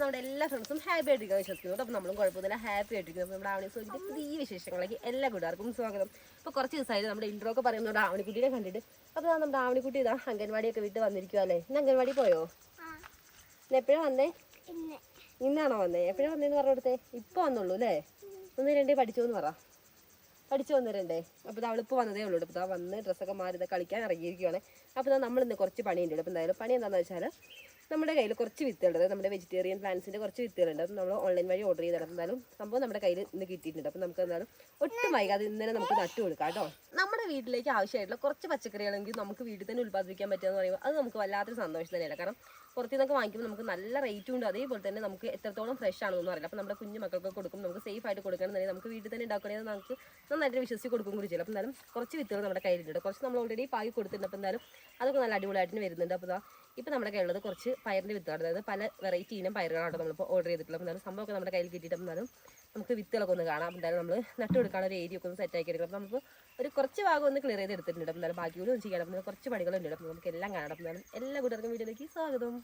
നമ്മുടെ എല്ലാ ഫ്രണ്ട്സും ഹാപ്പി ആയിട്ടിരിക്കാൻ വിശ്വസിക്കുന്നു. അപ്പോൾ നമ്മളും കുഴപ്പമൊന്നുമില്ല, ഹാപ്പി ആയിട്ടിരിക്കുന്നു. അപ്പോൾ നമ്മുടെ ആവണി സോജിൻ്റെ പുതിയ വിശേഷങ്ങളിലേക്ക് എല്ലാ കൂട്ടുകാർക്കും സ്വാഗതം. ഇപ്പോൾ കുറച്ച് ദിവസമായിട്ട് നമ്മുടെ ഇൻട്രോ ഒക്കെ പറയുന്നത് ആവണിക്കുട്ടിയെ കണ്ടിട്ട്. അപ്പോൾ നമ്മുടെ ആവണിക്കുട്ടി ഇതാ അംഗൻവാടിയൊക്കെ വിട്ട് വന്നിരിക്കുക അല്ലേ? ഇന്ന് അംഗൻവാടി പോയോ? ഇന്ന് എപ്പോഴാണ് വന്നേ? ഇന്നാണോ വന്നേ? എപ്പോഴാണ് വന്നേന്ന് പറഞ്ഞു കൊടുത്തേ? ഇപ്പോൾ വന്നുള്ളൂ അല്ലേ? ഒന്ന് രണ്ടേ പഠിച്ചോന്ന് പറ. പഠിച്ചു വന്നിരണ്ടേ? അപ്പോൾ അവളിപ്പോൾ വന്നതേ ഉള്ളൂ. അപ്പോൾ ഇതാ വന്ന് ഡ്രസ്സൊക്കെ മാറി ഇതാ കളിക്കാൻ ഇറങ്ങിയിരിക്കുകയാണ്. അപ്പോൾ ഇതാ നമ്മളിന്ന് കുറച്ച് പണിയുണ്ട്. അപ്പോൾ എന്തായാലും പണി എന്താണെന്ന് വെച്ചാൽ നമ്മുടെ കയ്യിൽ കുറച്ച് വിത്തുകളുണ്ട്, നമ്മുടെ വെജിറ്റേറിയൻ പ്ലാന്റ്സിൻ്റെ കുറച്ച് വിത്തുകളുണ്ട്. അപ്പം നമ്മൾ ഓൺലൈൻ വഴി ഓർഡർ ചെയ്തിട്ട് എന്തായാലും സംഭവം നമ്മുടെ കയ്യിൽ ഇന്ന് കിട്ടിയിട്ടുണ്ട്. അപ്പം നമുക്ക് എന്തായാലും ഒട്ടും വൈകാതെ ഇന്നലെ നമുക്ക് നട്ടു കൊടുക്കാം കേട്ടോ. നമ്മുടെ വീട്ടിലേക്ക് ആവശ്യമായിട്ടുള്ള കുറച്ച് പച്ചക്കറികളെങ്കിൽ നമുക്ക് വീട്ടിൽ തന്നെ ഉൽപ്പാദിപ്പിക്കാൻ പറ്റുക പറയുമ്പോൾ അത് നമുക്ക് വല്ലാത്തൊരു സന്തോഷം തന്നെയല്ല. കാരണം പുറത്തു നിന്നൊക്കെ വാങ്ങിക്കുമ്പോൾ നമുക്ക് നല്ല റേറ്റും ഉണ്ട്, അതേപോലെ തന്നെ നമുക്ക് എത്രത്തോളം ഫ്രഷ് ആണെന്നൊന്നും അറിയില്ല. അപ്പോൾ നമ്മുടെ കുഞ്ഞു മക്കൾക്ക് കൊടുക്കും, നമുക്ക് സേഫ് ആയിട്ട് കൊടുക്കണമെന്നുണ്ടെങ്കിൽ നമുക്ക് വീട്ടിൽ തന്നെ ഉണ്ടാക്കണമെന്ന് നമുക്ക് നന്നായിട്ട് വിശ്വസിച്ച് കൊടുക്കും കൂടി ചെയ്യില്ല. അപ്പോൾ എന്തായാലും കുറച്ച് വിത്തുകൾ നമ്മുടെ കയ്യിലുണ്ട്, കുറച്ച് നമ്മൾ ഓൾറെഡി പാകി കൊടുത്തിട്ടുണ്ട്. അപ്പോൾ എന്തായാലും അതൊക്കെ നല്ല അടിപൊളിയായിട്ട് വരുന്നുണ്ട്. അപ്പോൾ ഇപ്പോൾ നമ്മുടെ കയ്യിലുള്ളത് കുറച്ച് പയറിൻ്റെ വിത്തുകൾ, അതായത് പല വെറൈറ്റി ഇനം പയറുകളാണ് നമ്മളിപ്പോൾ ഓർഡർ ചെയ്തിട്ടുള്ളത്. അപ്പോൾ എന്തായാലും സംഭവമൊക്കെ നമ്മുടെ കയ്യിൽ കിട്ടിയിട്ട് എന്നാലും നമുക്ക് വിത്തുകളൊക്കെ ഒന്ന് കാണാം. അപ്പോൾ എന്തായാലും നമ്മൾ നട്ടു കൊടുക്കാനുള്ള ഒരു ഏരിയ ഒക്കെ ഒന്ന് സെറ്റ് ആക്കി എടുക്കണം. അപ്പോൾ നമുക്ക് ഒരു കുറച്ച് ഭാഗം ഒന്ന് ക്ലിയർ ചെയ്ത് എടുത്തിട്ടുണ്ട്. അപ്പോൾ എന്തായാലും ബാക്കി കൂടി ഒന്ന് ചെയ്യണം. അപ്പോൾ കുറച്ച് പണികളുണ്ട്. അപ്പോൾ നമുക്ക് എല്ലാം കാണാം. അപ്പോൾ എന്തായാലും എല്ലാ കൂട്ടുകാർക്കും വീഡിയോയിലേക്ക് സ്വാഗതം.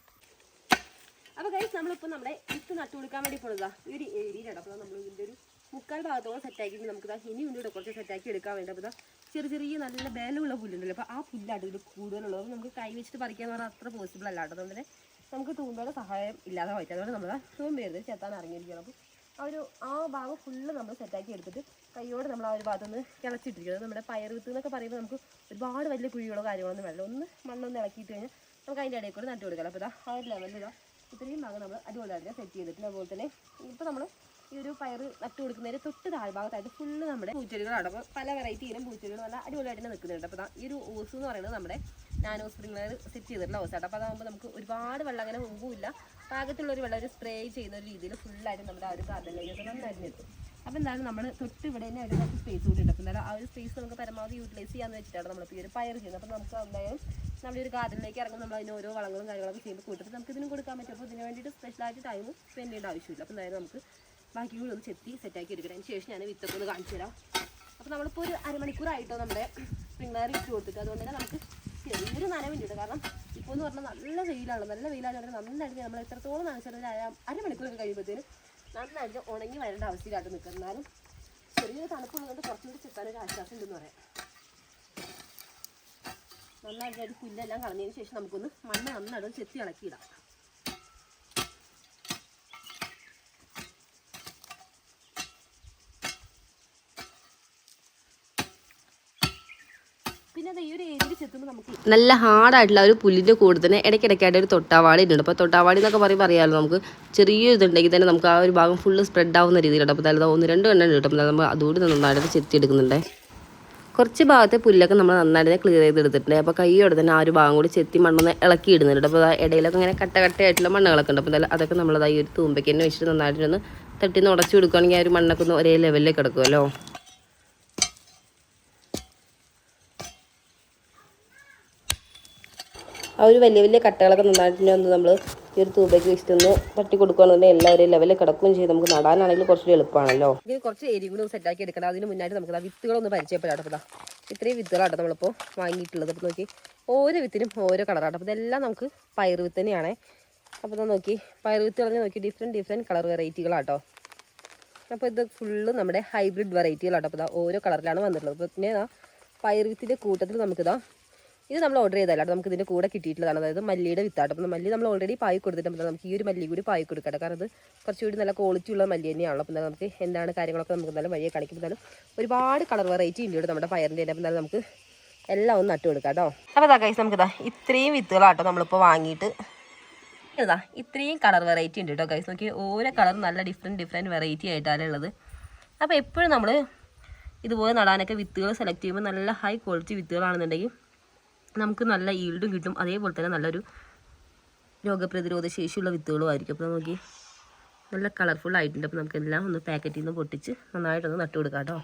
അപ്പോൾ ഗൈസ് നമ്മളിപ്പോൾ നമ്മുടെ വിത്ത് നട്ടു കൊടുക്കാൻ വേണ്ടി പോകുന്നതാ ഈ ഒരു ഏരിയയിലാണ്. അപ്പോൾ നമ്മൾ ഇതിൻ്റെ ഒരു മുക്കാൽ ഭാഗത്തോളം സെറ്റാക്കിയിട്ട് നമുക്ക് ഇനി ഉണ്ട് കുറച്ച് സെറ്റാക്കി എടുക്കാൻ വേണ്ടി. അപ്പോൾ ചെറിയ നല്ല ബലമുള്ള പുല്ലുണ്ടല്ലോ, അപ്പോൾ ആ പുല്ലായിട്ട് ഇത് കൂടുതലുള്ളത് നമുക്ക് കൈ വെച്ചിട്ട് പറിക്കാന്ന് പറഞ്ഞാൽ അത്ര പോസിബിൾ അല്ല കേട്ടോ. അതുകൊണ്ട് തന്നെ നമുക്ക് തൂമ്പയുടെ സഹായം ഇല്ലാതെ വായിക്കാം. അതുകൊണ്ട് നമ്മൾ തൂമ്പെടുത്ത് ചെത്താൻ ഇറങ്ങിയിരിക്കണം. അപ്പോൾ ആ ഭാഗം ഫുള്ള് നമ്മൾ സെറ്റാക്കി എടുത്തിട്ട് കൈയോടെ നമ്മൾ ആ ഒരു ഭാഗത്തുനിന്ന് കിളച്ചിട്ടിരിക്കുന്നത്. നമ്മുടെ പയർ വിത്ത് എന്നൊക്കെ പറയുമ്പോൾ നമുക്ക് ഒരുപാട് വലിയ കുഴികളോ കാര്യങ്ങളൊന്നും വേണ്ട, ഒന്ന് മണ്ണൊന്ന് ഇളക്കിയിട്ട് കഴിഞ്ഞാൽ നമുക്ക് അതിൻ്റെ ഇടയിൽ കൂടെ നട്ടു കൊടുക്കാം. അപ്പോൾ ആ ഒരു ലെവലിൽ ഇത്രയും ഭാഗം നമ്മൾ അടിപൊളിയായിട്ട് സെറ്റ് ചെയ്തിട്ടുണ്ട്. അതുപോലെ തന്നെ ഇപ്പോൾ നമ്മൾ ഈ ഒരു പയർ നട്ടു കൊടുക്കുന്നതിന് തൊട്ട് താഴ്ഭാഗത്തായിട്ട് ഫുള്ള് നമ്മുടെ പൂച്ചെടികളാണ്. അപ്പോൾ പല വെറൈറ്റി ഇനം പൂച്ചെടികൾ നല്ല അടിപൊളിയായിട്ട് തന്നെ നിൽക്കുന്നുണ്ട്. അപ്പോൾ ഈ ഒരു ഓസ് എന്ന് പറയുന്നത് നമ്മുടെ നാനോ സ്പ്രിംഗ്ലർ സെറ്റ് ചെയ്തിട്ടുള്ള ഓസാണ്. അപ്പോൾ അതാകുമ്പോൾ നമുക്ക് ഒരുപാട് വെള്ളം അങ്ങനെ ഒന്നുമില്ല, പാകത്തുള്ളൊരു വെള്ളം ഒരു സ്പ്രേ ചെയ്യുന്ന ഒരു രീതിയിൽ ഫുള്ളായിട്ട് നമ്മുടെ ആ ഒരു ഗാർഡനിലേക്ക് നന്നായിട്ട് നിൽക്കും. അപ്പോൾ എന്തായാലും നമ്മൾ തൊട്ട് ഇവിടെ തന്നെ ഒരു കുറച്ച് സ്പേസ് കൂടി ഉണ്ട്. അപ്പോൾ എന്തായാലും ആ ഒരു സ്പേസ് നമുക്ക് പരമാവധി യൂട്ടിലൈസ് ചെയ്യാമെന്ന് വെച്ചിട്ടാണ് നമ്മളിപ്പോൾ ഈ ഒരു പയർ ചെയ്യുന്നത്. അപ്പോൾ നമുക്ക് എന്തായാലും നമ്മളൊരു ഗാർഡനിലേക്ക് ഇറങ്ങുമ്പോൾ നമ്മൾ അതിന് ഓരോ വളങ്ങളും കാര്യങ്ങളൊക്കെ ചെയ്യുമ്പോൾ കൂട്ടിട്ട് നമുക്ക് ഇതിനും കൊടുക്കാൻ പറ്റും. അപ്പോൾ ഇതിന് വേണ്ടിയിട്ട് സ്പെഷ്യലായിട്ട് ടൈം സ്പെൻഡ് ചെയ്യേണ്ട ആവശ്യമില്ല. അപ്പോൾ എന്തായാലും നമുക്ക് ബാക്കി കൂടി ഒന്ന് ചെത്തി സെറ്റാക്കി എടുക്കണം. അതിന് ശേഷം ഞാൻ വിത്തൊക്കെ ഒന്ന് കാണിച്ചു തരാം. അപ്പോൾ നമ്മളിപ്പോൾ ഒരു അരമണിക്കൂറായിട്ടോ നമ്മുടെ സ്പ്രിംഗ്ലർ ഇട്ട് കൊടുത്തിട്ട്, അതുകൊണ്ട് തന്നെ നമുക്ക് ചെറിയൊരു നനവുണ്ട്. കാരണം ഇപ്പോൾ എന്ന് പറഞ്ഞാൽ നല്ല വെയിലാണ്, നന്നായിട്ട് നമ്മൾ എത്രത്തോളം നനച്ചാൽ അരമണിക്കൂറൊക്കെ കഴിയുമ്പോഴത്തേനും നന്നായിട്ട് ഉണങ്ങി വരേണ്ട അവസ്ഥയിലായിട്ട് നിൽക്കുക. എന്നാലും ചെറിയൊരു തണുപ്പുള്ളതുകൊണ്ട് കുറച്ചുകൂടി ചെത്താനൊരു ആശ്വാസം ഉണ്ടെന്ന് പറയാം. നന്നായിട്ട് പുല്ലെല്ലാം കളഞ്ഞതിന് ശേഷം നമുക്കൊന്ന് മണ്ണ് നന്നായിട്ട് ചെത്തി ഇളക്കിയിടാം. നല്ല ഹാർഡായിട്ടുള്ള ഒരു പുല്ലിൻ്റെ കൂടെ തന്നെ ഇടയ്ക്കിടയ്ക്കായിട്ട് ഒരു തൊട്ടാവാടി ഉണ്ട്. അപ്പോൾ തൊട്ടാവാടി എന്നൊക്കെ പറയുമ്പോൾ അറിയാമല്ലോ, നമുക്ക് ചെറിയ ഇതുണ്ടെങ്കിൽ തന്നെ നമുക്ക് ആ ഒരു ഭാഗം ഫുള്ള് സ്പ്രെഡ് ആവുന്ന രീതിയിലുണ്ട്. അപ്പോൾ അതായത് 1-2 എണ്ണം കിട്ടും. നമ്മൾ അതുകൂടി നന്നായിട്ട് ചെത്തി എടുക്കുന്നുണ്ട്. കുറച്ച് ഭാഗത്തെ പുല്ലൊക്കെ നമ്മൾ നന്നായിട്ട് ക്ലിയർ ചെയ്തെടുത്തിട്ടുണ്ട്. അപ്പോൾ കൈയോടെ തന്നെ ആ ഒരു ഭാഗം കൂടി ചെത്തി മണ്ണൊന്ന് ഇളക്കി ഇടുന്നുണ്ട്. അപ്പോൾ ഇടയിലൊക്കെ ഇങ്ങനെ കട്ടയായിട്ടുള്ള മണ്ണുകളൊക്കെ ഉണ്ട്. അപ്പോൾ അതൊക്കെ നമ്മളതായി ഒരു തൂമ്പയ്ക്ക് തന്നെ വെച്ചിട്ട് നന്നായിട്ടൊന്ന് തട്ടിന്ന് ഉടച്ചു കൊടുക്കുകയാണെങ്കിൽ ആ ഒരു മണ്ണൊക്കെ ഒന്ന് ഒരേ ലെവലിലേക്ക് കിടക്കുമല്ലോ. ആ ഒരു വലിയ കട്ടകളൊക്കെ നന്നായിട്ട് ഒന്ന് നമ്മൾ ഈ ഒരു തൂമ്പയ്ക്ക് വെച്ചിട്ടൊന്ന് തട്ടി കൊടുക്കുകയാണെന്നുണ്ടെങ്കിൽ എല്ലാവരും ലെവലിൽ കിടക്കുകയും ചെയ്ത് നമുക്ക് നടാനാണെങ്കിൽ കുറച്ചുകൂടി എളുപ്പമാണല്ലോ. ഇത് കുറച്ച് ഏരിയ കൂടി സെറ്റാക്കി എടുക്കണം. അതിന് മുന്നായിട്ട് നമുക്ക് വിത്തുകളൊന്ന് പരിചയപ്പെടാം. അപ്പോൾ ഇത്രയും വിത്തുകളാട്ടോ നമ്മളിപ്പോൾ വാങ്ങിയിട്ടുള്ളത്. അപ്പോൾ നോക്കി ഓരോ വിത്തിനും ഓരോ കളറാട്ടോ. അപ്പോൾ ഇതെല്ലാം നമുക്ക് പയർ വിത്ത് തന്നെയാണേ. അപ്പോൾ നോക്കി പയർ വിത്ത് കളഞ്ഞ് നോക്കി ഡിഫറെൻറ്റ് കളർ വെറൈറ്റികളാട്ടോ. അപ്പോൾ ഇത് ഫുള്ള് നമ്മുടെ ഹൈബ്രിഡ് വെറൈറ്റികളാട്ടോ. അപ്പോൾ ഓരോ കളറിലാണ് വന്നിട്ടുള്ളത്. അപ്പോൾ പിന്നെ പയർ വിത്തിൻ്റെ കൂട്ടത്തിൽ നമുക്കിതാ ഇത് നമ്മൾ ഓർഡർ ചെയ്തല്ല, നമുക്ക് ഇതിൻ്റെ കൂടെ കിട്ടിയിട്ടുള്ളതാണ്. അതായത് മല്ലിയുടെ വിത്താട്ടോ. അപ്പോൾ മല്ലി നമ്മൾ ഓൾറെഡി പായി കൊടുത്തിട്ടുണ്ട്. നമുക്ക് ഈ ഒരു മല്ലി കൂടി പായി കൊടുക്കട്ടെ. കാരണം അത് കുറച്ചുകൂടി നല്ല ക്വാളിറ്റി ഉള്ള മല്ലി തന്നെയാണല്ലോ. അപ്പോൾ നമുക്ക് എന്താണ് കാര്യങ്ങളൊക്കെ നമുക്ക് നല്ല വഴിയെ കാണിക്കുമ്പോൾ ഒരുപാട് കളർ വെറൈറ്റി ഉണ്ട് നമ്മുടെ പയറിൻ്റെ. അപ്പോൾ എന്തായാലും നമുക്ക് എല്ലാം ഒന്ന് നട്ടു കൊടുക്കാം കേട്ടോ. അപ്പോൾ അതാ ഗൈസ് നമുക്കിതാ ഇത്രയും വിത്തുകളാട്ടോ നമ്മളിപ്പോൾ വാങ്ങിയിട്ട് ഇത്രയും കളർ വെറൈറ്റി ഉണ്ട് കേട്ടോ ഗൈസ്. നോക്കി ഓരോ കളർ നല്ല ഡിഫറെൻറ്റ് വെറൈറ്റി ആയിട്ടാണ് ഉള്ളത്. അപ്പോൾ എപ്പോഴും നമ്മൾ ഇതുപോലെ നടാനൊക്കെ വിത്തുകൾ സെലക്ട് ചെയ്യുമ്പോൾ നല്ല ഹൈ ക്വാളിറ്റി വിത്തുകളാണെന്നുണ്ടെങ്കിൽ നമുക്ക് നല്ല ഈൽഡും കിട്ടും. അതേപോലെ തന്നെ നല്ലൊരു രോഗപ്രതിരോധ ശേഷിയുള്ള വിത്തുകളും ആയിരിക്കും. അപ്പോൾ നോക്കി നല്ല കളർഫുൾ ആയിട്ടുണ്ട്. അപ്പോൾ നമുക്കെല്ലാം ഒന്ന് പാക്കറ്റിൽ നിന്ന് പൊട്ടിച്ച് നന്നായിട്ടൊന്ന് നട്ടു കൊടുക്കാം കേട്ടോ.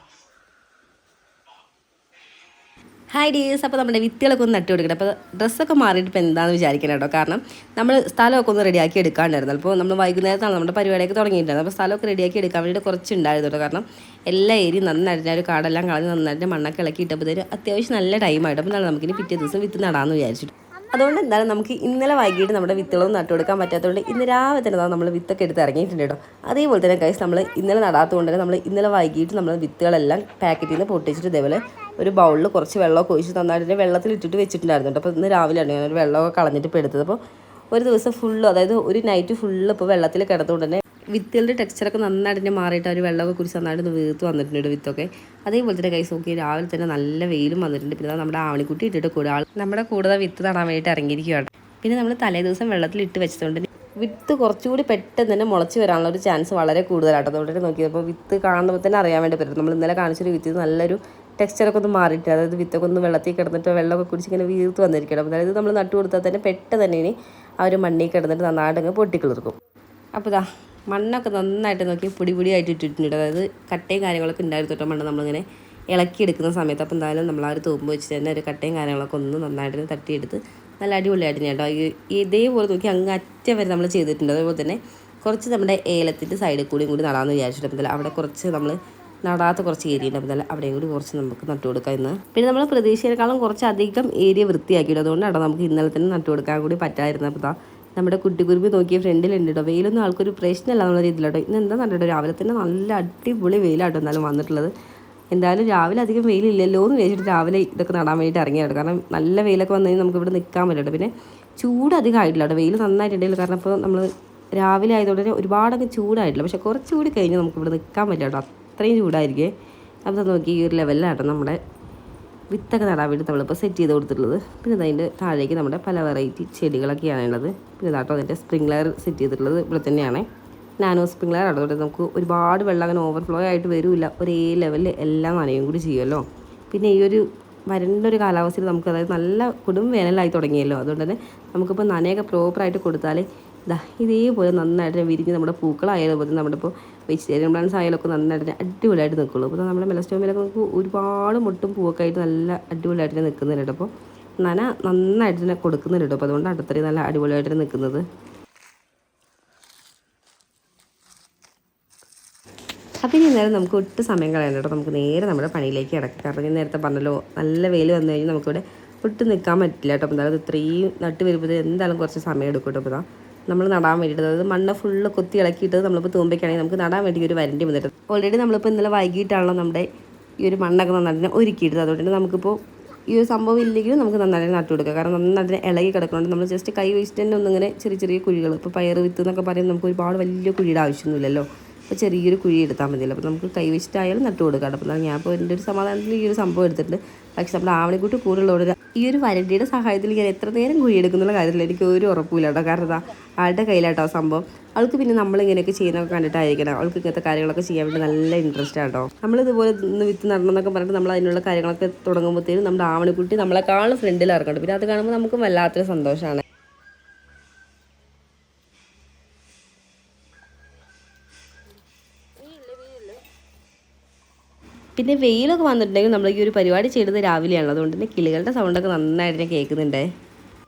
ഹായ് ഡീസ്. അപ്പോൾ നമ്മുടെ വിത്തുകളൊക്കെ ഒന്ന് നട്ടു കൊടുക്കണം. അപ്പോൾ ഡ്രസ്സൊക്കെ മാറിയിട്ട് ഇപ്പോൾ എന്താണെന്ന് വിചാരിക്കണം കേട്ടോ. കാരണം നമ്മൾ സ്ഥലമൊക്കെ ഒന്ന് റെഡിയാക്കി എടുക്കാണ്ടായിരുന്നു. അപ്പോൾ നമ്മൾ വൈകുന്നേരത്താണ് നമ്മുടെ പരിപാടിയൊക്കെ തുടങ്ങിയിട്ടുണ്ടായിരുന്നു. അപ്പോൾ സ്ഥലമൊക്കെ റെഡിയാക്കി എടുക്കാൻ വേണ്ടിയിട്ട് കുറച്ചുണ്ടായിരുന്നു കേട്ടോ. കാരണം എല്ലാ ഏരിയയും നന്നായിട്ട് ഒരു കാടെല്ലാം കളഞ്ഞ് നന്നായിട്ട് മണ്ണൊക്കെ ഇളക്കി ഇട്ടപ്പോഴത്തേന് അത്യാവശ്യം നല്ല ടൈമായിട്ട്. അപ്പോൾ നമുക്കിനി പിറ്റേ ദിവസം വിത്ത് നടാമെന്ന് വിചാരിച്ചിട്ട് അതുകൊണ്ട് എന്തായാലും നമുക്ക് ഇന്നലെ വൈകിട്ട് നമ്മുടെ വിത്തുകളൊന്നും നട്ടു കൊടുക്കാൻ പറ്റാത്തതുകൊണ്ട് ഇന്ന് രാവിലെ തന്നെ നമ്മൾ വിത്തൊക്കെ എടുത്ത് ഇറങ്ങിയിട്ടുണ്ട് കേട്ടോ. അതേപോലെ തന്നെ ഗൈസ് നമ്മൾ ഇന്നലെ നടാത്തതുകൊണ്ട് തന്നെ നമ്മൾ ഇന്നലെ വൈകിട്ട് നമ്മൾ വിത്തുകളെല്ലാം പാക്കറ്റിൽ നിന്ന് പൊട്ടിച്ചിട്ട് ഇതേപോലെ ഒരു ബൗളിൽ കുറച്ച് വെള്ളമൊക്കെ ഒഴിച്ച് നന്നായിട്ട് വെള്ളത്തിൽ ഇട്ടിട്ട് വെച്ചിട്ടുണ്ടായിരുന്നു കേട്ടോ. അപ്പോൾ ഇന്ന് രാവിലെയാണ് ഞാൻ ഒരു വെള്ളമൊക്കെ കളഞ്ഞിട്ട് ഇപ്പോൾ എടുത്തത്. അപ്പോൾ ഒരു ദിവസം ഫുള്ള്, അതായത് ഒരു നൈറ്റ് ഫുള്ള് ഇപ്പോൾ വെള്ളത്തിൽ കിടന്നുകൊണ്ട് തന്നെ വിത്തുകളുടെ ടെക്സ്ചറൊക്കെ നന്നായിട്ട് മാറിയിട്ട് ഒരു വെള്ളമൊക്കെ കുറിച്ച് നന്നായിട്ട് വീർത്ത് വന്നിട്ടുണ്ട് വിത്തൊക്കെ. അതേപോലെ തന്നെ കൈസ് നോക്കി രാവിലെ തന്നെ നല്ല വെയിലും വന്നിട്ടുണ്ട്. പിന്നെ നമ്മുടെ ആവണിക്കുട്ടി ഇട്ടിട്ട് കൂടെ നമ്മുടെ കൂടുതൽ വിത്ത് നടാൻ വേണ്ടിയിട്ട് ഇറങ്ങിയിരിക്കുകയാണ്. പിന്നെ നമ്മൾ തലേ ദിവസം വെള്ളത്തിൽ ഇട്ട് വെച്ചതുകൊണ്ട് വിത്ത് കുറച്ചുകൂടി പെട്ടെന്ന് തന്നെ മുളച്ച് വരാനുള്ള ഒരു ചാൻസ് വളരെ കൂടുതലാട്ടോ. അതുകൊണ്ട് നോക്കിയപ്പോൾ വിത്ത് കാണുമ്പോൾ തന്നെ അറിയാൻ വേണ്ടി പറ്റും. നമ്മൾ ഇന്നലെ കാണിച്ചൊരു വിത്ത് നല്ലൊരു ടെക്സ്ചറൊക്കെ ഒന്ന് മാറിയിട്ട്, അതായത് വിത്തൊക്കെ ഒന്ന് വെള്ളത്തിൽ കിടന്നിട്ട് വെള്ളമൊക്കെ കുടിച്ച് ഇങ്ങനെ വീർത്ത് വന്നിരിക്കണം. അതായത് നമ്മൾ നട്ടു കൊടുത്താൽ തന്നെ പെട്ടെന്ന് തന്നെ ഇനി ആ ഒരു മണ്ണിൽ കിടന്നിട്ട് നന്നായിട്ട് അങ്ങ് പൊട്ടിക്കിളിർക്കും. അപ്പോൾ ഇതാ മണ്ണൊക്കെ നന്നായിട്ട് നോക്കി പൊടിയായിട്ട് ഇട്ടിട്ടുണ്ട്. അതായത് കട്ടയും കാര്യങ്ങളൊക്കെ ഉണ്ടായിരുന്നു കേട്ടോ. മണ്ണ് നമ്മളിങ്ങനെ ഇളക്കിയെടുക്കുന്ന സമയത്ത് അപ്പോൾ എന്തായാലും നമ്മൾ ആ ഒരു തൂമ്പ് വെച്ച് തന്നെ ഒരു കട്ടയും കാര്യങ്ങളൊക്കെ ഒന്ന് നന്നായിട്ട് തട്ടിയെടുത്ത് നല്ല അടിപൊളിയായിട്ട് കേട്ടോ. ഇതേപോലെ നോക്കി അങ്ങ് അറ്റം വരെ നമ്മൾ ചെയ്തിട്ടുണ്ട്. അതേപോലെ തന്നെ കുറച്ച് നമ്മുടെ ഏലത്തിൻ്റെ സൈഡിൽ കൂടി നടാമെന്ന് വിചാരിച്ചിട്ടുണ്ട്. അവിടെ കുറച്ച് നമ്മൾ നടാത്ത കുറച്ച് ഏരിയ ഉണ്ട്. അപ്പോൾ അവിടെയും കൂടി കുറച്ച് നമുക്ക് നട്ടു കൊടുക്കാം ഇന്ന്. പിന്നെ നമ്മൾ പ്രതീക്ഷയെക്കാളും കുറച്ചധികം ഏരിയ വൃത്തിയാക്കിയിട്ട് അതുകൊണ്ടാണ് നമുക്ക് ഇന്നലെ തന്നെ നട്ടു കൊടുക്കാൻ കൂടി പറ്റാതിരുന്നത്. അപ്പോൾ നമ്മുടെ കുട്ടിക്കുരുമ്പ് നോക്കിയ ഫ്രണ്ടിലുണ്ട് കേട്ടോ. വെയിലൊന്നും ആൾക്കൊരു പ്രശ്നമല്ല എന്നുള്ള രീതിയിലാട്ടോ. ഇന്ന് എന്താ നട്ടോ രാവിലെ തന്നെ നല്ല അടിപൊളി വെയിലാട്ടോ എന്നാലും വന്നിട്ടുള്ളത്. എന്തായാലും രാവിലെ അധികം വെയിലില്ലല്ലോ എന്ന് വിചാരിച്ചിട്ട് രാവിലെ ഇതൊക്കെ നടാൻ വേണ്ടിയിട്ട് ഇറങ്ങിയാണ്. കാരണം നല്ല വെയിലൊക്കെ വന്നു കഴിഞ്ഞാൽ നമുക്ക് ഇവിടെ നിൽക്കാൻ പറ്റും. പിന്നെ ചൂട് അധികം ആയിട്ടില്ല കേട്ടോ. വെയിൽ നന്നായിട്ടുണ്ടെങ്കിൽ കാരണം ഇപ്പോൾ നമ്മൾ രാവിലെ ആയതുകൊണ്ട് തന്നെ ഒരുപാടൊക്കെ ചൂടായിട്ടില്ല. പക്ഷേ കുറച്ചുകൂടി കഴിഞ്ഞ് നമുക്ക് ഇവിടെ നിൽക്കാൻ പറ്റില്ല കേട്ടോ. അത്രയും ചൂടായിരിക്കും. അപ്പോൾ നോക്കി ഈ ഒരു ലെവലിലാട്ടോ നമ്മുടെ വിത്തൊക്കെ നടാൻ വേണ്ടി നമ്മളിപ്പോൾ സെറ്റ് ചെയ്ത് കൊടുത്തിട്ടുള്ളത്. പിന്നെ അതിൻ്റെ താഴേക്ക് നമ്മുടെ പല വെറൈറ്റി ചെടികളൊക്കെയാണ് ഉള്ളത്. പിന്നെ ഇതാട്ടോ അതിൻ്റെ സ്പ്രിംഗ്ലർ സെറ്റ് ചെയ്തിട്ടുള്ളത് ഇവിടെ തന്നെയാണ്. നാനോ സ്പ്രിംഗ്ലർ അതുകൊണ്ട് നമുക്ക് ഒരുപാട് വെള്ളം അങ്ങനെ ഓവർഫ്ലോ ആയിട്ട് വരില്ല. ഒരേ ലെവലിൽ എല്ലാം നനയും കൂടി ചെയ്യുമല്ലോ. പിന്നെ ഈ ഒരു വരണ്ടൊരു കാലാവസ്ഥയിൽ നമുക്ക് അതായത് നല്ല കൊടും വേനലായി തുടങ്ങിയല്ലോ. അതുകൊണ്ട് തന്നെ നമുക്കിപ്പോൾ നനയൊക്കെ പ്രോപ്പറായിട്ട് കൊടുത്താൽ ഇതേപോലെ നന്നായിട്ട് വിരിഞ്ഞ് നമ്മുടെ പൂക്കളായാലും പോലെ നമ്മുടെ ഇപ്പോൾ വെജിറ്റേറിയൻ പ്ലാന്റ്സ് ആയാലൊക്കെ നന്നായിട്ട് അടിപൊളിയായിട്ട് നിൽക്കുള്ളൂ. അപ്പോൾ നമ്മുടെ മെലസ്റ്റോമിലൊക്കെ നമുക്ക് ഒരുപാട് മുട്ടും പൂവൊക്കെ ആയിട്ട് നല്ല അടിപൊളിയായിട്ട് നിൽക്കുന്നുണ്ട് കേട്ടോ. അപ്പോൾ നന്നായിട്ട് തന്നെ കൊടുക്കുന്നുണ്ട് കേട്ടോ. അപ്പോൾ അതുകൊണ്ട് അത്രയും നല്ല അടിപൊളിയായിട്ട് നിൽക്കുന്നത്. അപ്പോൾ ഇനി നേരം നമുക്ക് ഒട്ടും സമയം കളയണ്ട കേട്ടോ. നമുക്ക് നേരെ നമ്മുടെ പണിയിലേക്ക് കിടക്കാം. കാരണം ഞാൻ നേരത്തെ പറഞ്ഞല്ലോ നല്ല വെയിൽ വന്നു കഴിഞ്ഞാൽ നമുക്കിവിടെ ഒട്ടും നിൽക്കാൻ പറ്റില്ല കേട്ടോ. അപ്പോൾ എന്തായാലും ഇത്രയും നട്ട് വരുമ്പോൾ എന്തായാലും കുറച്ച് സമയം എടുക്കും കേട്ടോ. അപ്പോൾ നമ്മൾ നടാൻ വേണ്ടിയിട്ട് അതായത് മണ്ണ് ഫുള്ള് കൊത്തി ഇളക്കിയിട്ട് നമ്മളിപ്പോൾ തൂമ്പയ്ക്കാണെങ്കിൽ നമുക്ക് നടാൻ വേണ്ടി ഒരു വരണ്ടി വന്നിട്ട് ഓൾറെഡി നമ്മളിപ്പോൾ ഇന്നലെ വൈകിട്ടാണല്ലോ നമ്മുടെ ഈ ഒരു മണ്ണൊക്കെ നന്നായിട്ട് ഒരുക്കിയിട്ടത്. അതുകൊണ്ട് നമുക്കിപ്പോൾ ഈ ഒരു സംഭവം ഇല്ലെങ്കിലും നമുക്ക് നന്നായിട്ട് നട്ടു കൊടുക്കുക. കാരണം നന്നായിട്ട് ഇളകി കിടക്കുന്നുണ്ട്. നമ്മൾ ജസ്റ്റ് കൈ വെച്ചിട്ട് തന്നെ ഒന്നിങ്ങനെ ചെറിയ കുഴികൾ, ഇപ്പോൾ പയർ വിത്ത് എന്നൊക്കെ പറയുമ്പോൾ നമുക്ക് ഒരുപാട് വലിയ കുഴിയുടെ ആവശ്യമൊന്നുമില്ലല്ലോ. അപ്പോൾ ചെറിയൊരു കുഴി എടുത്താൽ മതിയല്ലോ. അപ്പോൾ നമുക്ക് കൈ വെച്ചിട്ടായാലും നട്ടു കൊടുക്കാം. അപ്പോൾ ഞാൻ ഇപ്പോൾ എൻ്റെ ഒരു സമാധാനത്തിൽ ഈ ഒരു സംഭവം എടുത്തിട്ടുണ്ട്. പക്ഷേ നമ്മുടെ ആവണിക്കുട്ടി കൂടുതലുള്ളവർ ഈ ഒരു വരണ്ടിയുടെ സഹായത്തിൽ ഞാൻ എത്ര നേരം കുഴി എടുക്കുന്നുള്ള കാര്യത്തിൽ എനിക്ക് ഒരു ഉറപ്പില്ല കേട്ടോ. കാരണം ആളുടെ കയ്യിലാട്ടോ സംഭവം. അവൾക്ക് പിന്നെ നമ്മളിങ്ങനെയൊക്കെ ചെയ്യുന്നതൊക്കെ കണ്ടിട്ടായിരിക്കണം അവൾക്ക് ഇങ്ങനത്തെ കാര്യങ്ങളൊക്കെ ചെയ്യാൻ വേണ്ടി നല്ല ഇൻട്രസ്റ്റ് ആട്ടോ. നമ്മളിതുപോലെ ഇന്ന് വിത്ത് നടണമെന്നൊക്കെ പറഞ്ഞിട്ട് നമ്മൾ അതിനുള്ള കാര്യങ്ങളൊക്കെ തുടങ്ങുമ്പോഴത്തേനും നമ്മുടെ ആവണിക്കുട്ടി നമ്മളെക്കാളും ഫ്രണ്ടിൽ ഇറക്കട്ടെ. പിന്നെ അത് കാണുമ്പോൾ നമുക്ക് വല്ലാത്തൊരു സന്തോഷമാണ്. പിന്നെ വെയിലൊക്കെ വന്നിട്ടുണ്ടെങ്കിൽ നമ്മൾ ഈ ഒരു പരിപാടി ചെയ്തത് രാവിലെയാണ്. അതുകൊണ്ട് തന്നെ കിളികളുടെ സൗണ്ടൊക്കെ നന്നായിട്ട് തന്നെ കേൾക്കുന്നുണ്ട്.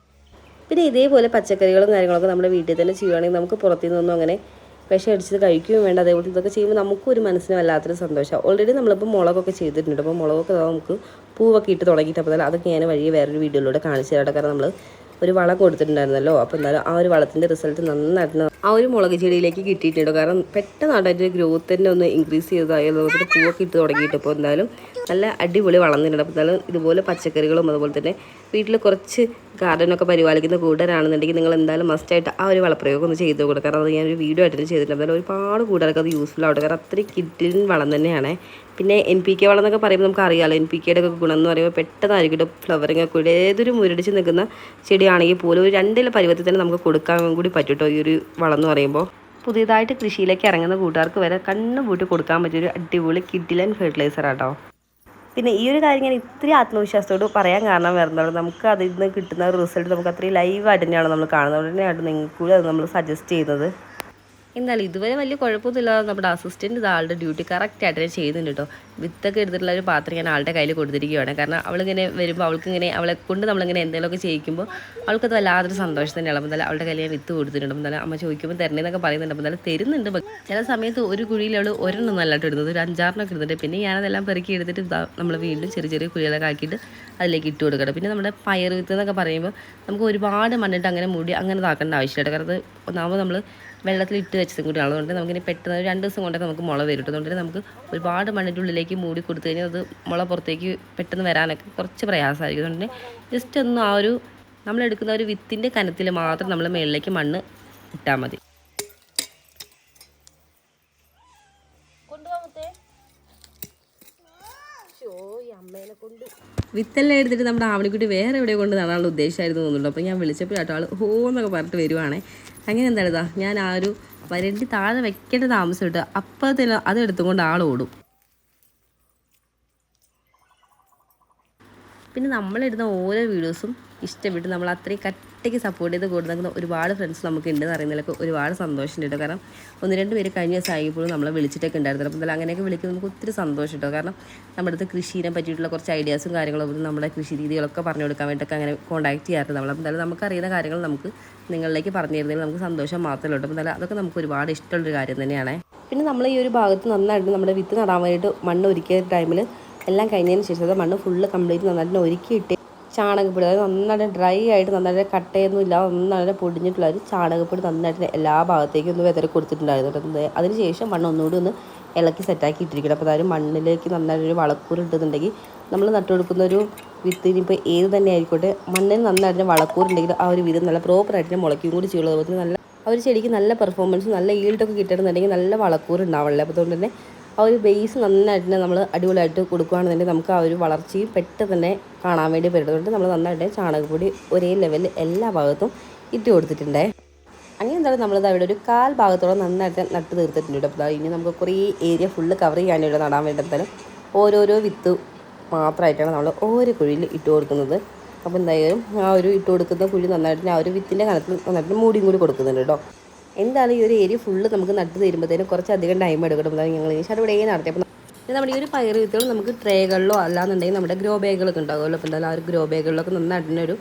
പിന്നെ ഇതേപോലെ പച്ചക്കറികളും കാര്യങ്ങളൊക്കെ നമ്മുടെ വീട്ടിൽ തന്നെ ചെയ്യുകയാണെങ്കിൽ നമുക്ക് പുറത്തു നിന്നൊന്നും അങ്ങനെ വിഷം അടിച്ചത് കഴിക്കുകയും വേണ്ട. അതേപോലെ ഇതൊക്കെ ചെയ്യുമ്പോൾ നമുക്കൊരു മനസ്സിന് വല്ലാത്തൊരു സന്തോഷമാണ്. ഓൾറെഡി നമ്മളിപ്പോൾ മുളകൊക്കെ ചെയ്തിട്ടുണ്ട്. അപ്പോൾ മുളകൊക്കെ നമുക്ക് പൂവൊക്കെ ഇട്ട് തുടങ്ങിയിട്ട് അപ്പോൾ അതൊക്കെ ഞാൻ വഴിയെ വേറൊരു വീഡിയോയിലൂടെ കാണിച്ചു തരാം. കാരണം നമ്മൾ ഒരു വളം കൊടുത്തിട്ടുണ്ടായിരുന്നല്ലോ. അപ്പോൾ എന്തായാലും ആ ഒരു വളത്തിൻ്റെ റിസൾട്ട് നന്നായിട്ട് ആ ഒരു മുളക് ചെടിയിലേക്ക് കിട്ടിയിട്ടുണ്ട്. കാരണം പെട്ടെന്ന് അതിൻ്റെ ഗ്രോത്ത് തന്നെ ഒന്ന് ഇൻക്രീസ് ചെയ്തതായാലും അതുപോലെ പൂവൊക്കെ ഇട്ട് തുടങ്ങിയിട്ട് ഇപ്പോൾ എന്തായാലും നല്ല അടിപൊളി വളർന്നിട്ടുണ്ട്. അപ്പോൾ എന്തായാലും ഇതുപോലെ പച്ചക്കറികളും അതുപോലെ തന്നെ വീട്ടിൽ കുറച്ച് ഗാർഡനൊക്കെ പരിപാലിക്കുന്ന കൂട്ടരാണെന്നുണ്ടെങ്കിൽ നിങ്ങൾ എന്തായാലും മസ്റ്റായിട്ട് ആ ഒരു വളപ്രയോഗം ഒന്ന് ചെയ്ത് കൊടുക്കുക. കാരണം അത് ഞാനൊരു വീഡിയോ ആയിട്ട് ചെയ്തിട്ടുണ്ട്. എന്തായാലും ഒരുപാട് കൂട്ടുകാർക്ക് അത് യൂസ്ഫുൾ ആവട്ടെ. കാരണം അത്രയും കിഡിൽ വളം തന്നെയാണ്. പിന്നെ NPK വളം എന്നൊക്കെ പറയുമ്പോൾ നമുക്ക് അറിയാമല്ലോ. NPKയുടെ ഒക്കെ ഗുണം എന്ന് പറയുമ്പോൾ പെട്ടെന്നായിരിക്കും ഫ്ലവറിങ് ഒക്കെ ഏതൊരു മുരടിച്ച് നിൽക്കുന്ന ചെടിയാണെങ്കിൽ പോലും ഒരു 2 പരുവത്തിൽ തന്നെ നമുക്ക് കൊടുക്കാൻ കൂടി പറ്റും ഈ ഒരു വളം എന്ന് പറയുമ്പോൾ. പുതിയതായിട്ട് കൃഷിയിലേക്ക് ഇറങ്ങുന്ന കൂട്ടുകാർക്ക് വരെ കണ്ണു പൂട്ടി കൊടുക്കാൻ പറ്റിയൊരു അടിപൊളി കിഡിലൻ ഫെർട്ടിലൈസർ ആട്ടോ. പിന്നെ ഈ ഒരു കാര്യം ഞാൻ ഇത്രയും ആത്മവിശ്വാസത്തോട് പറയാൻ കാരണം വരുന്നത് നമുക്ക് അതിൽ നിന്ന് കിട്ടുന്ന റിസൾട്ട് നമുക്ക് അത്രയും ലൈവായിട്ട് തന്നെയാണ് നമ്മൾ കാണുന്നത്. അതുകൊണ്ട് തന്നെയാണ് നിങ്ങൾക്ക് കൂടി അത് നമ്മൾ സജസ്റ്റ് ചെയ്യുന്നത്. എന്തായാലും ഇതുവരെ വലിയ കുഴപ്പമൊന്നുമില്ലാതെ നമ്മുടെ അസിസ്റ്റൻറ്റ് ഇത് ആളുടെ ഡ്യൂട്ടി കറക്റ്റായിട്ട് തന്നെ ചെയ്യുന്നുണ്ട് കേട്ടോ. വിത്തൊക്കെ എടുത്തിട്ടുള്ള ഒരു പാത്രം ഞാൻ ആളുടെ കയ്യിൽ കൊടുത്തിരിക്കുകയാണ്. കാരണം അവളിങ്ങനെ വരുമ്പോൾ അവൾക്കിങ്ങനെ അവളെ കൊണ്ട് നമ്മളിങ്ങനെ എന്തെങ്കിലുമൊക്കെ ചെയ്യിക്കുമ്പോൾ അവൾക്കത് വല്ലാതൊരു സന്തോഷം തന്നെയാണ്. അപ്പോൾ എന്തായാലും അവളുടെ കയ്യിൽ ഞാൻ വിത്ത് കൊടുത്തിട്ടുണ്ട്. അപ്പോൾ എന്തായാലും അമ്മ ചോദിക്കുമ്പോൾ തരണേന്നൊക്കെ പറയുന്നുണ്ട്. അപ്പോൾ എന്തായാലും തരുന്നുണ്ട്. ചില സമയത്ത് ഒരു കുഴിയിൽ അവൾ ഒരെണ്ണം നല്ലതായിട്ട് ഇടുന്നത്, ഒരു 5-6 ഇടുന്നുണ്ട്. പിന്നെ ഞാനതെല്ലാം പെറുക്കി എടുത്തിട്ട് നമ്മൾ വീണ്ടും ചെറിയ ചെറിയ കുഴികളൊക്കെ ആക്കിയിട്ട് അതിലേക്ക് ഇട്ട് കൊടുക്കണം. പിന്നെ നമ്മുടെ പയർ വിത്ത് എന്നൊക്കെ പറയുമ്പോൾ നമുക്ക് ഒരുപാട് മണ്ണിട്ട് അങ്ങനെ മൂടി അങ്ങനെ ഇതാക്കേണ്ട ആവശ്യമില്ല. കാരണം അത് ഒന്നാമത് നമ്മൾ വെള്ളത്തിൽ ഇട്ട് വെച്ചതും കൂടിയാണ്. അതുകൊണ്ട് നമുക്കിനി പെട്ടെന്ന് 2 ദിവസം കൊണ്ടൊക്കെ നമുക്ക് മുള വരും. അതുകൊണ്ട് നമുക്ക് ഒരുപാട് മണ്ണിൻ്റെ ഉള്ളിലേക്ക് മൂടി കൊടുത്തു കഴിഞ്ഞാൽ അത് മുള പുറത്തേക്ക് പെട്ടെന്ന് വരാനൊക്കെ കുറച്ച് പ്രയാസമായിരിക്കും. അതുകൊണ്ട് ജസ്റ്റ് ഒന്ന് ആ ഒരു നമ്മളെടുക്കുന്ന ഒരു വിത്തിൻ്റെ കനത്തിൽ മാത്രം നമ്മൾ മുകളിലേക്ക് മണ്ണ് ഇട്ടാൽ മതി. വിത്തെല്ലാം എടുത്തിട്ട് നമ്മുടെ ആവണിക്കുട്ടി വേറെ എവിടെ കൊണ്ട് നടാനുള്ള ഉദ്ദേശമായിരുന്നു തോന്നുന്നുണ്ട്. അപ്പോൾ ഞാൻ വിളിച്ചപ്പോഴാട്ടോ ആൾ ഹോ എന്നൊക്കെ പറഞ്ഞിട്ട് വരുവാണേ. അങ്ങനെ എന്താ ഞാൻ ആ ഒരു വരണ്ടി താഴെ വെക്കേണ്ട താമസം ഇട്ട് അപ്പോൾ തന്നെ അത് എടുത്തുകൊണ്ട് ആൾ ഓടും. പിന്നെ നമ്മളിടുന്ന ഓരോ വീഡിയോസും ഇഷ്ടപ്പെട്ട് നമ്മൾ അത്രയും കട്ടയ്ക്ക് സപ്പോർട്ട് ചെയ്ത് കൊടുക്കുന്ന ഒരുപാട് ഫ്രണ്ട്സ് നമുക്ക് ഉണ്ടെന്ന് അറിയുന്നതിലൊക്കെ ഒരുപാട് സന്തോഷം കേട്ടോ. കാരണം 1-2 പേര് കഴിഞ്ഞ ദിവസം ആയപ്പോഴും നമ്മളെ വിളിച്ചിട്ടൊക്കെ ഉണ്ടായിരുന്നു. അപ്പോൾ എന്തായാലും അങ്ങനെയൊക്കെ വിളിക്കുന്നത് നമുക്ക് ഒത്തിരി സന്തോഷം കേട്ടോ. കാരണം നമ്മുടെ അടുത്ത് കൃഷിയെ പറ്റിയിട്ടുള്ള കുറച്ച് ഐഡിയാസും കാര്യങ്ങളും നമ്മുടെ കൃഷി രീതികളൊക്കെ പറഞ്ഞു കൊടുക്കാൻ വേണ്ടിയിട്ടൊക്കെ അങ്ങനെ കോൺടാക്ട് ചെയ്യാറുണ്ട് നമ്മൾ. അപ്പോൾ എന്തായാലും നമുക്കറിയുന്ന കാര്യങ്ങൾ നമുക്ക് നിങ്ങളിലേക്ക് പറഞ്ഞു തരുന്നതിൽ നമുക്ക് സന്തോഷം മാത്രമേ ഉള്ളൂ. അപ്പോൾ എന്തായാലും അതൊക്കെ നമുക്ക് ഒരുപാട് ഇഷ്ടമുള്ളൊരു കാര്യം തന്നെയാണ്. പിന്നെ നമ്മൾ ഈ ഒരു ഭാഗത്ത് നന്നായിട്ട് നമ്മുടെ വിത്ത് നടാൻ വേണ്ടിയിട്ട് മണ്ണ് ഒരുക്കിയ ടൈമിൽ എല്ലാം കഴിഞ്ഞതിന് ശേഷം അത് മണ്ണ് ഫുള്ള് കംപ്ലീറ്റ് നന്നായിട്ട് ഒരുക്കിയിട്ട് ചാണകപ്പൊടി, അതായത് നന്നായിട്ട് ഡ്രൈ ആയിട്ട് നന്നായിട്ട് കട്ടയൊന്നും ഇല്ല നന്നായിട്ട് പൊടിഞ്ഞിട്ടുള്ള ഒരു ചാണകപ്പൊടി നന്നായിട്ട് എല്ലാ ഭാഗത്തേക്കും ഒന്ന് വെതറി കൊടുത്തിട്ടുണ്ടായിരുന്നു. അതിനുശേഷം മണ്ണ് ഒന്നുകൂടി ഒന്ന് ഇളക്കി സെറ്റാക്കി ഇട്ടിരിക്കണം. അപ്പോൾ അതായത് മണ്ണിലേക്ക് നന്നായിട്ടൊരു വളക്കൂറ് ഇട്ടുന്നുണ്ടെങ്കിൽ നമ്മൾ നട്ടുകൊടുക്കുന്ന ഒരു വിത്തിനിപ്പോൾ ഏത് തന്നെ ആയിക്കോട്ടെ മണ്ണിന് നന്നായിട്ട് വളക്കൂറുണ്ടെങ്കിൽ ആ ഒരു വിത്ത് നല്ല പ്രോപ്പറായിട്ട് മുളയ്ക്കും കൂടി ചെയ്യുള്ളൂ. അതുപോലെ നല്ല ആ ഒരു ചെടിക്ക് നല്ല പെർഫോമൻസ് നല്ല ഈൽഡൊക്കെ കിട്ടണമെന്നുണ്ടെങ്കിൽ നല്ല വളക്കൂറ് ഉണ്ടാവുള്ളൂ. അപ്പോൾ അതുകൊണ്ട് തന്നെ ആ ഒരു ബേസ് നന്നായിട്ട് നമ്മൾ അടിപൊളിയായിട്ട് കൊടുക്കുകയാണെന്നുണ്ടെങ്കിൽ നമുക്ക് ആ ഒരു വളർച്ചയും പെട്ടെന്ന് തന്നെ കാണാൻ വേണ്ടി പറ്റുന്നുണ്ട്. നമ്മൾ നന്നായിട്ട് ചാണകപ്പൊടി ഒരേ ലെവലിൽ എല്ലാ ഭാഗത്തും ഇട്ട് കൊടുത്തിട്ടുണ്ടേ. അങ്ങനെ എന്തായാലും നമ്മളത് അവിടെ ഒരു 1/4 ഭാഗത്തോളം നന്നായിട്ട് നട്ട് തീർത്തിട്ടുണ്ട്. അപ്പോൾ ഇനി നമുക്ക് കുറേ ഏരിയ ഫുള്ള് കവർ ചെയ്യാനായിട്ട് നടാൻ വേണ്ടിയിട്ടാലും ഓരോരോ വിത്ത് മാത്രമായിട്ടാണ് നമ്മൾ ഓരോ കുഴിയിൽ ഇട്ട് കൊടുക്കുന്നത്. അപ്പോൾ എന്തായാലും ആ ഒരു ഇട്ട് കൊടുക്കുന്ന കുഴി നന്നായിട്ട് ആ ഒരു വിത്തിൻ്റെ കനത്തിൽ നന്നായിട്ട് മൂടിയും കൂടി കൊടുക്കുന്നുണ്ട് കേട്ടോ. എന്തായാലും ഈ ഒരു ഏരിയ ഫുള്ള് നമുക്ക് നട്ട് തരുമ്പോഴത്തേനും കുറച്ചധികം ടൈം എടുക്കണം. ഞങ്ങൾ ഇവിടെ നടത്തിയപ്പോൾ നമ്മുടെ ഈ ഒരു പയർ വിത്തുകൾ നമുക്ക് ട്രേകളിലോ അല്ലാന്നുണ്ടെങ്കിൽ നമ്മുടെ ഗ്രോ ബാഗുകളൊക്കെ ഉണ്ടാകുമല്ലോ. അപ്പോൾ എന്തായാലും ആ ഒരു ഗ്രോ ബാഗുകളിലൊക്കെ നന്നായിട്ട് ഒരു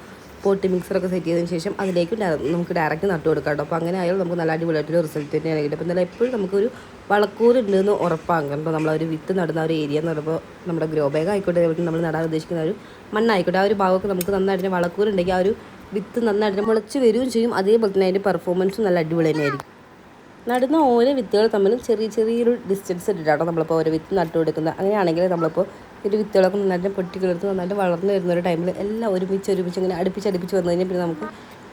പോട്ടി മിക്സറൊക്കെ സെറ്റ് ചെയ്തതിന് ശേഷം അതിലേക്ക് നമുക്ക് ഡയറക്റ്റ് നട്ട് കൊടുക്കാം കേട്ടോ. അപ്പോൾ അങ്ങനെ ആയാലും നമുക്ക് നല്ല അടിപൊളിയായിട്ടൊരു റിസൾട്ട് തന്നെയാണ് കിട്ടും. അപ്പോൾ എന്തായാലും എപ്പോഴും നമുക്കൊരു വളക്കൂറുണ്ടെന്ന് ഉറപ്പാക്കണം. അപ്പോൾ നമ്മളൊരു വിത്ത് നടുന്ന ഒരു ഏരിയ എന്ന് പറയുമ്പോൾ നമ്മുടെ ഗ്രോ ബാഗ് ആയിക്കോട്ടെ, നമ്മൾ നടാൻ ഉദ്ദേശിക്കുന്ന ഒരു മണ്ണായിക്കോട്ടെ, ആ ഒരു ഭാഗമൊക്കെ നമുക്ക് നന്നായിട്ട് വളക്കൂറുണ്ടെങ്കിൽ ആ ഒരു വിത്ത് നന്നായിട്ട് മുളച്ച് വരികയും ചെയ്യും. അതേപോലെ തന്നെ അതിൻ്റെ പെർഫോമൻസും നല്ല അടിപൊളി തന്നെയായിരിക്കും. നടുന്ന ഓരോ വിത്തുകൾ തമ്മിലും ചെറിയൊരു ഡിസ്റ്റൻസ് ഇട്ടിട്ടാണ് നമ്മളിപ്പോൾ ഓരോ വിത്ത് നട്ടു കൊടുക്കുന്നത്. അങ്ങനെയാണെങ്കിൽ നമ്മളിപ്പോൾ ഒരു വിത്തുകളൊക്കെ നന്നായിട്ട് പൊട്ടിക്കിളർത്ത് നന്നായിട്ട് വളർന്നു വരുന്ന ഒരു ടൈമിൽ എല്ലാം ഒരുമിച്ച് ഇങ്ങനെ അടുപ്പിച്ച് വന്നു കഴിഞ്ഞാൽ പിന്നെ നമുക്ക്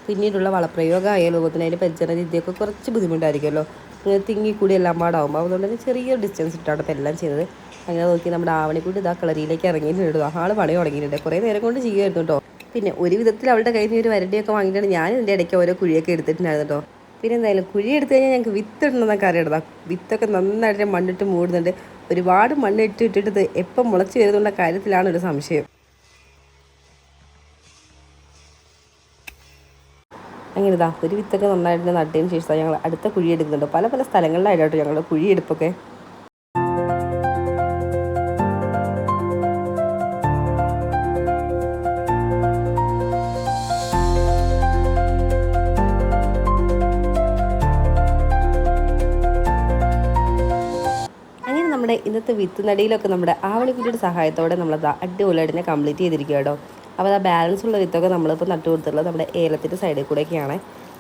പിന്നീടുള്ള വളപ്രയോഗം ആയാലും അതുപോലെ തന്നെ അതിൻ്റെ പരിചരണ രീതിയൊക്കെ കുറച്ച് ബുദ്ധിമുട്ടായിരിക്കുമല്ലോ. ഇങ്ങനെ തിങ്ങിക്കൂടി എല്ലാം പാടാകുമ്പോൾ അതുകൊണ്ട് തന്നെ ചെറിയൊരു ഡിസ്റ്റൻസ് ഇട്ടാണ് ഇപ്പോൾ എല്ലാം ചെയ്തത്. അങ്ങനെ നോക്കി നമ്മുടെ ആവണിക്കൂടി ഇതാ കളരിയിലേക്ക് ഇറങ്ങിയിട്ടുണ്ട്. ആൾ പണി തുടങ്ങിയിട്ടുണ്ട്. കുറേ നേരം കൊണ്ട് ചെയ്യുമായിരുന്നു കേട്ടോ. പിന്നെ ഒരു വിധത്തിൽ അവളുടെ കയ്യിൽ നിന്ന് ഒരു വരണ്ടിയൊക്കെ വാങ്ങിയിട്ടാണ് ഞാൻ ഇതിൻ്റെ ഇടയ്ക്ക് ഓരോ കുഴിയൊക്കെ എടുത്തിട്ടുണ്ടായിരുന്നു കേട്ടോ. പിന്നെ എന്തായാലും കുഴി എടുത്തു കഴിഞ്ഞാൽ ഞങ്ങൾക്ക് വിത്ത് ഇടണമെന്നൊക്കെ അറിയണം. വിത്തൊക്കെ നന്നായിട്ട് മണ്ണിട്ട് മൂടുന്നുണ്ട്. ഒരുപാട് മണ്ണിട്ടിട്ട് എപ്പം മുളച്ച് വരുന്നുള്ള കാര്യത്തിലാണ് ഒരു സംശയം. അങ്ങനെ ഇതാ ഒരു വിത്തൊക്കെ നന്നായിട്ട് നട്ടതിന് ശേഷം ഞങ്ങൾ അടുത്ത കുഴി എടുക്കുന്നുണ്ട്. പല സ്ഥലങ്ങളിലായിട്ടോ ഞങ്ങളുടെ കുഴിയെടുപ്പൊക്കെ. ഇന്നത്തെ വിത്ത് നടിയിലൊക്കെ നമ്മുടെ ആവണിക്കുട്ടിയുടെ സഹായത്തോടെ നമ്മളത് അടിപൊളിയായിട്ട് തന്നെ കംപ്ലീറ്റ് ചെയ്തിരിക്കുക കേട്ടോ. അപ്പോൾ ആ ബാലൻസ് ഉള്ള വിത്തൊക്കെ നമ്മളിപ്പോൾ നട്ടു കൊടുത്തിട്ടുള്ളത് നമ്മുടെ ഏലത്തിൻ്റെ സൈഡിൽ കൂടെയൊക്കെയാണ്.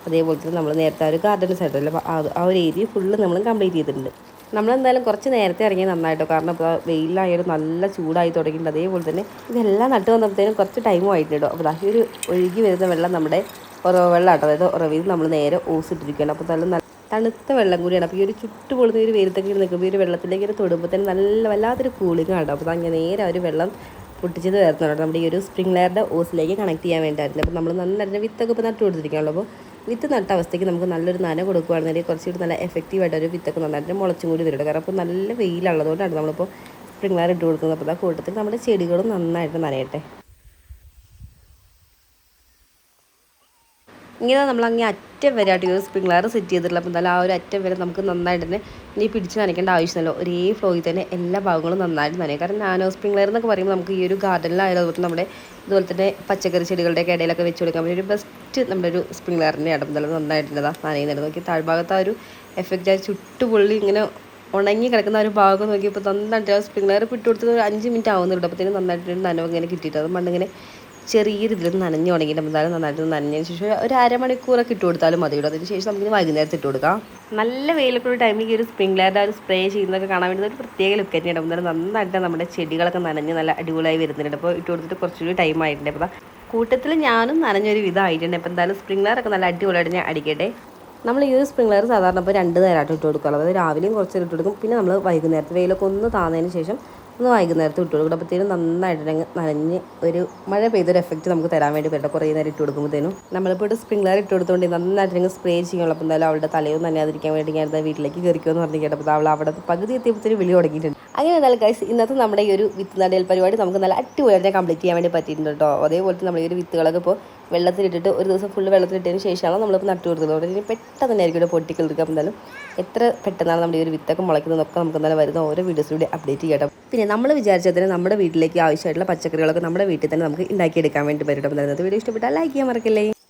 അതേപോലെ തന്നെ നമ്മൾ നേരത്തെ ആ ഒരു ഗാർഡൻ്റെ സൈഡിൽ അപ്പോൾ ആ ഒരു ഏരിയ ഫുള്ള് നമ്മൾ കംപ്ലീറ്റ് ചെയ്തിട്ടുണ്ട്. നമ്മളെന്തായാലും കുറച്ച് നേരത്തെ ഇറങ്ങി നന്നായിട്ടോ. കാരണം ഇപ്പോൾ വെയിലായാലും നല്ല ചൂടായി തുടങ്ങിയിട്ടുണ്ട്. അതേപോലെ തന്നെ ഇതെല്ലാം നട്ട് വന്നപ്പോഴത്തേനും കുറച്ച് ടൈമും ആയിട്ടുണ്ട്. അപ്പോൾ ഈ ഒരു ഒഴുകി വരുന്ന വെള്ളം നമ്മുടെ ഉറവെള്ളമാട്ടോ. അതായത് ഉറവിൽ നമ്മൾ നേരെ ഓസിട്ടിരിക്കുകയാണ്. അപ്പോൾ നല്ല തണുത്ത വെള്ളം കൂടിയാണ്. അപ്പോൾ ഈ ഒരു ചുട്ടുപൊളുന്ന ഒരു വെയിലത്തൊക്കെ നിൽക്കുമ്പോൾ ഈ ഒരു വെള്ളത്തിലേക്ക് തൊടുമ്പോൾ തന്നെ നല്ല വല്ലാത്തൊരു കൂളിംഗ് ആണ്. അപ്പോൾ അങ്ങനെ നേരെ ഒരു വെള്ളം പൊട്ടിച്ചത് വരുന്നുണ്ട്. നമ്മുടെ ഈ ഒരു സ്പ്രിംഗ്ലറിൻ്റെ ഓസിലേക്ക് കണക്ട് ചെയ്യാൻ വേണ്ടിയിട്ടായിരുന്നു. അപ്പോൾ നമ്മൾ നന്നായിട്ട് വിത്തൊക്കെ ഇപ്പോൾ നട്ട് കൊടുത്തിരിക്കുകയുള്ളൂ. അപ്പോൾ വിത്ത് നട്ട അവസ്ഥയ്ക്ക് നമുക്ക് നല്ലൊരു നന കൊടുക്കുകയാണെന്നുണ്ടെങ്കിൽ കുറച്ചുകൂടി നല്ല എഫക്റ്റീവായിട്ട് ഒരു വിത്തൊക്കെ നന്നായിട്ട് മുളച്ചും കൂടി വരും. കാരണം അപ്പോൾ നല്ല വെയിലുള്ളതുകൊണ്ടാണ് നമ്മളിപ്പോൾ സ്പ്രിംഗ്ലർ ഇട്ട് കൊടുക്കുന്നത്. അപ്പോൾ ആ കൂട്ടത്തിൽ നമ്മുടെ ചെടികളും നന്നായിട്ട് നനയട്ടെ. ഇങ്ങനെ നമ്മൾ അങ്ങേ അറ്റം വരെ ആയിട്ട് ഈ ഒരു സ്പ്രിംഗ്ലർ സെറ്റ് ചെയ്തിട്ടുള്ള. അപ്പോൾ എന്തായാലും ആ ഒരു അറ്റം വരെ നമുക്ക് നന്നായിട്ട് തന്നെ ഇനി പിടിച്ച് നനയ്ക്കേണ്ട ആവശ്യമില്ലല്ലോ. ഒരേ ഫ്ലോയിൽ തന്നെ എല്ലാ ഭാഗങ്ങളും നന്നായിട്ട് നനയും. കാരണം നാനോ സ്പ്രിംഗ്ലർ എന്നൊക്കെ പറയുമ്പോൾ നമുക്ക് ഈ ഒരു ഗാർഡനിലായാലും അതുപോലെ നമ്മുടെ ഇതുപോലെ തന്നെ പച്ചക്കറി ചെടികളുടെയൊക്കെ ഇടയിലൊക്കെ വെച്ച് കൊടുക്കാൻ പറ്റിയ ഒരു ബെസ്റ്റ് നമ്മുടെ ഒരു സ്പ്രിംഗ്ലറിൻ്റെ ഇടം എന്തായാലും നന്നായിട്ടുള്ളതാ നനയുന്നുണ്ട്. നോക്കി താഴ്ഭാഗത്ത് ആ ഒരു എഫക്റ്റ് ആ ചുട്ടുപൊള്ളി ഇങ്ങനെ ഉണങ്ങി കിടക്കുന്ന ഒരു ഭാഗം നോക്കിയപ്പോൾ നന്നായിട്ട് ആ സ്പ്രിംഗ്ലർ ഇട്ട് കൊടുത്തത് ഒരു 5 മിനിറ്റ് ആവുന്നുണ്ട്. അപ്പോഴത്തേനും നന്നായിട്ട് നനവ് ഇങ്ങനെ കിട്ടിയിട്ട് അത് മണ്ണിങ്ങനെ ചെറിയ രീതിയിൽ നനഞ്ഞു തുടങ്ങിയിട്ട് എന്തായാലും നന്നായിട്ട് നനഞ്ഞതിന് ശേഷം ഒരു അരമണിക്കൂറൊക്കെ ഇട്ട് കൊടുത്താലും മതി കേട്ടോ. അതിന് ശേഷം നമുക്ക് വൈകുന്നേരത്ത് ഇട്ട് കൊടുക്കാം. നല്ല വെയിലൊക്കെ ഒരു ടൈമിൽ ഈ ഒരു സ്പ്രിംഗ്ലറിൻ്റെ ഒരു സ്പ്രേ ചെയ്യുന്നതൊക്കെ കാണാൻ വേണ്ടി ഒരു പ്രത്യേക ലുക്ക് തന്നെയാണ്. എന്തായാലും നന്നായിട്ട് നമ്മുടെ ചെടികളൊക്കെ നനഞ്ഞ് നല്ല അടിപൊളിയായി വരുന്നുണ്ട്. അപ്പോൾ ഇട്ട് കൊടുത്തിട്ട് കുറച്ചുകൂടി ടൈം ആയിട്ടുണ്ട്. അപ്പോൾ കൂട്ടത്തിൽ ഞാനും നനഞ്ഞൊരു വിധമായിട്ടുണ്ട്. അപ്പോൾ എന്തായാലും സ്പ്രിംഗ്ലറൊക്കെ നല്ല അടിപൊളിയായിട്ട് ഞാൻ അടിക്കട്ടെ. നമ്മൾ ഈ ഒരു സ്പ്രിംഗ്ലർ സാധാരണ ഇപ്പോൾ 2 നേരമായിട്ട് ഇട്ട് കൊടുക്കുക. അതായത് രാവിലെയും കുറച്ച് ഇട്ട് കൊടുക്കും, പിന്നെ നമ്മൾ വൈകുന്നേരത്ത് വെയിലൊക്കെ ഒന്ന് താന്നതിന് ശേഷം ഒന്ന് വൈകുന്നേരത്ത് ഇട്ട് കൊടുക്കും. അപ്പോഴത്തേനും നന്നായിട്ട് നനഞ്ഞ് ഒരു മഴ പെയ്തൊരു എഫക്റ്റ് നമുക്ക് തരാൻ വേണ്ടി പറ്റും. കുറേ നേരം ഇട്ട് കൊടുക്കുമ്പോഴത്തേനും നമ്മളിപ്പോൾ ഒരു സ്പ്രിംഗ്ലർ ഇട്ട് കൊടുത്തുകൊണ്ട് നന്നായിട്ട് സ്പ്രേ ചെയ്യുള്ളൂ. അപ്പോൾ എന്തായാലും അവളുടെ തലയും നനയാതിരിക്കാൻ വേണ്ടി ഞാൻ വീട്ടിലേക്ക് കയറിക്കുമെന്ന് പറഞ്ഞു കേട്ടപ്പോൾ അവൾ അവിടെ പകുതി എത്തിയപ്പോഴത്തേനും വിളി തുടങ്ങിയിട്ടുണ്ട്. അങ്ങനെ എന്തായാലും ഗൈസ് ഇന്നത്തെ നമ്മുടെ ഈ ഒരു വിത്ത് നടൽ പരിപാടി നമുക്ക് നല്ല അടിപൊളിയായിട്ട് കംപ്ലീറ്റ് ചെയ്യാൻ വേണ്ടി പറ്റിയിട്ടുണ്ട് കേട്ടോ. അതേപോലെ നമ്മൾ ഈ ഒരു വിത്തുകളൊക്കെ ഇപ്പോൾ വെള്ളത്തിലിട്ടിട്ട് ഒരു ദിവസം ഫുള്ള് വെള്ളത്തിലിട്ടതിന് ശേഷമാണ് നമ്മളിപ്പോൾ നട്ടു കൊടുത്തത്. അവിടെ ഇനി പെട്ടെന്ന് തന്നെ ആയിരിക്കും ഇവിടെ പൊട്ടിക്കെടുക്കുക. അപ്പോൾ എന്തായാലും എത്ര പെട്ടെന്നാണ് നമ്മുടെ ഈ ഒരു വിത്തൊക്കെ മുളയ്ക്കുന്നതൊക്കെ നമുക്ക് എന്തായാലും വരുന്ന ഓരോ വീഡിയോസിലൂടെ അപ്ഡേറ്റ് ചെയ്യണം. പിന്നെ നമ്മൾ വിചാരിച്ചതിന് നമ്മുടെ വീട്ടിലേക്ക് ആവശ്യമായിട്ടുള്ള പച്ചക്കറികളൊക്കെ നമ്മുടെ വീട്ടിൽ തന്നെ നമുക്ക് ഉണ്ടാക്കിയെടുക്കാൻ വേണ്ടി പറ്റും. അപ്പോൾ ഇന്നത്തെ വീഡിയോ ഇഷ്ടപ്പെട്ടാൽ ലൈക്ക് ചെയ്യാൻ മറക്കല്ലേ.